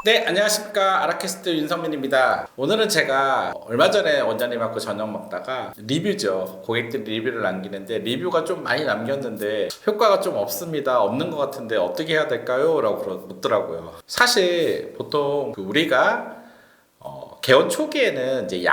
네, 안녕하십니까. 아라캐스트 윤성민입니다. 오늘은 제가 얼마 전에 원장님하고 저녁 먹다가 리뷰죠. 고객들이 리뷰를 남기는데 리뷰가 좀 많이 남겼는데 효과가 좀 없습니다. 없는 것 같은데 어떻게 해야 될까요? 라고 묻더라고요. 사실 보통 우리가 개원 초기에는 이제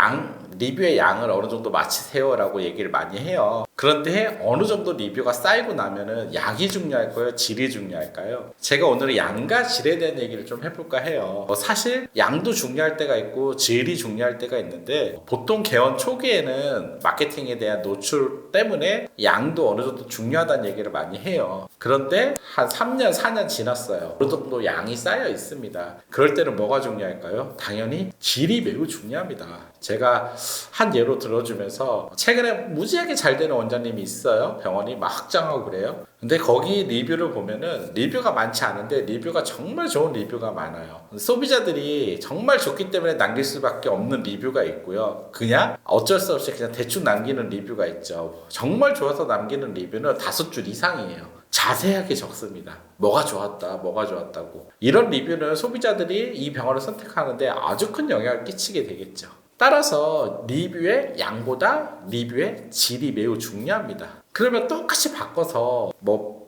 리뷰의 양을 어느 정도 맞추세요 라고 얘기를 많이 해요. 그런데 어느 정도 리뷰가 쌓이고 나면은 양이 중요할까요? 질이 중요할까요? 제가 오늘은 양과 질에 대한 얘기를 좀 해볼까 해요. 사실 양도 중요할 때가 있고 질이 중요할 때가 있는데 보통 개원 초기에는 마케팅에 대한 노출 때문에 양도 어느 정도 중요하다는 얘기를 많이 해요. 그런데 한 3년, 4년 지났어요. 어느 정도 양이 쌓여 있습니다. 그럴 때는 뭐가 중요할까요? 당연히 질이 매우 중요합니다. 제가 한 예로 들어주면서 최근에 무지하게 잘 되는 원장님이 있어요. 병원이 막 확장하고 그래요. 근데 거기 리뷰를 보면은 리뷰가 많지 않은데 리뷰가 정말 좋은 리뷰가 많아요. 소비자들이 정말 좋기 때문에 남길 수밖에 없는 리뷰가 있고요. 그냥 어쩔 수 없이 그냥 대충 남기는 리뷰가 있죠. 정말 좋아서 남기는 리뷰는 5줄 이상이에요. 자세하게 적습니다. 뭐가 좋았다, 뭐가 좋았다고. 이런 리뷰는 소비자들이 이 병원을 선택하는데 아주 큰 영향을 끼치게 되겠죠. 따라서 리뷰의 양보다 리뷰의 질이 매우 중요합니다. 그러면 똑같이 바꿔서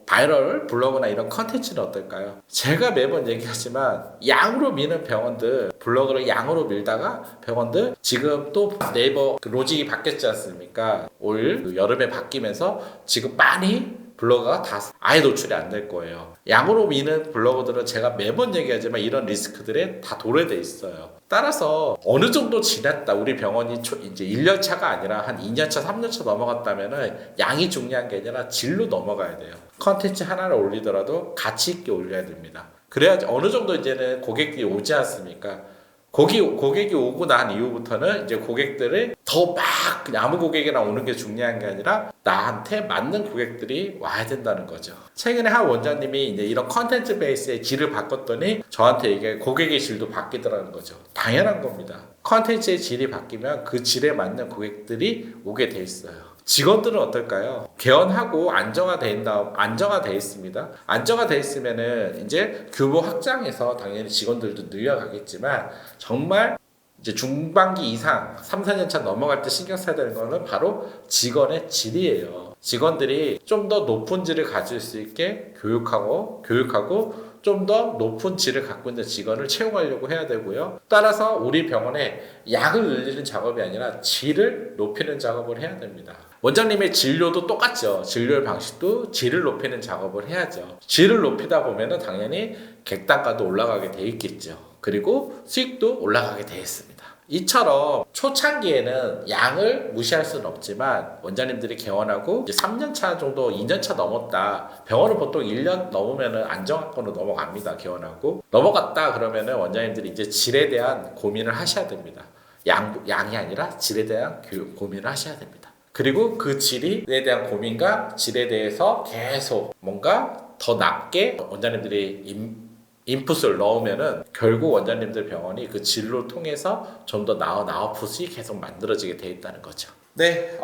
바이럴 블로그나 이런 컨텐츠는 어떨까요? 제가 매번 얘기하지만 양으로 미는 병원들, 블로그를 양으로 밀다가 병원들 지금 또 네이버 로직이 바뀌었지 않습니까? 올 여름에 바뀌면서 지금 많이 블로그가 다 아예 노출이 안 될 거예요. 양으로 미는 블로거들은 제가 매번 얘기하지만 이런 리스크들에 다 도래돼 있어요. 따라서 어느 정도 지났다. 우리 병원이 이제 1년차가 아니라 한 2년차, 3년차 넘어갔다면은 양이 중요한 게 아니라 질로 넘어가야 돼요. 컨텐츠 하나를 올리더라도 가치 있게 올려야 됩니다. 그래야지 어느 정도 이제는 고객들이 오지 않습니까? 고객이 오고 난 이후부터는 이제 고객들을 더 막 그냥 아무 고객이나 오는 게 중요한 게 아니라 나한테 맞는 고객들이 와야 된다는 거죠. 최근에 한 원장님이 이제 이런 컨텐츠 베이스의 질을 바꿨더니 저한테 이게 고객의 질도 바뀌더라는 거죠. 당연한 겁니다. 컨텐츠의 질이 바뀌면 그 질에 맞는 고객들이 오게 돼 있어요. 직원들은 어떨까요? 개원하고 안정화돼 있습니다. 안정화돼 있으면은 이제 규모 확장해서 당연히 직원들도 늘려가겠지만 정말 이제 중반기 이상 3, 4년 차 넘어갈 때 신경 써야 되는 거는 바로 직원의 질이에요. 직원들이 좀 더 높은 질을 가질 수 있게 교육하고 좀 더 높은 질을 갖고 있는 직원을 채용하려고 해야 되고요. 따라서 우리 병원에 양을 늘리는 작업이 아니라 질을 높이는 작업을 해야 됩니다. 원장님의 진료도 똑같죠. 진료의 방식도 질을 높이는 작업을 해야죠. 질을 높이다 보면은 당연히 객단가도 올라가게 돼 있겠죠. 그리고 수익도 올라가게 돼 있습니다. 이처럼 초창기에는 양을 무시할 수는 없지만 원장님들이 개원하고 이제 3년차 정도 2년차 넘었다. 병원은 보통 1년 넘으면은 안정화권으로 넘어갑니다. 개원하고 넘어갔다 그러면은 원장님들이 이제 질에 대한 고민을 하셔야 됩니다. 양이 아니라 질에 대한 고민을 하셔야 됩니다. 그리고 그 질에 대한 고민과 질에 대해서 계속 뭔가 더 낮게 원장님들이 인풋을 넣으면은 결국 원장님들 병원이 그 진로 통해서 좀 더 나은 아웃풋이 계속 만들어지게 돼 있다는 거죠. 네,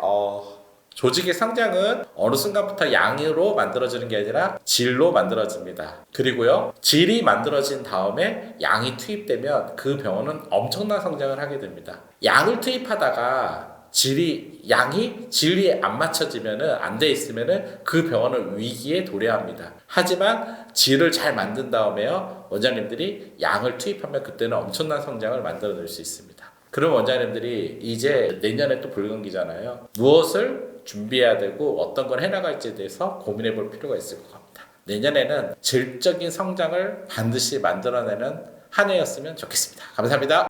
조직의 성장은 어느 순간부터 양으로 만들어지는 게 아니라 질로 만들어집니다. 그리고요, 질이 만들어진 다음에 양이 투입되면 그 병원은 엄청난 성장을 하게 됩니다. 양을 투입하다가 질이 안 맞춰지면은 안 돼 있으면은 그 병원은 위기에 도래합니다. 하지만 질을 잘 만든 다음에요, 원장님들이 양을 투입하면 그때는 엄청난 성장을 만들어낼 수 있습니다. 그럼 원장님들이 이제 내년에 또 불경기잖아요. 무엇을 준비해야 되고 어떤 걸 해나갈지에 대해서 고민해 볼 필요가 있을 것 같습니다. 내년에는 질적인 성장을 반드시 만들어내는 한 해였으면 좋겠습니다. 감사합니다.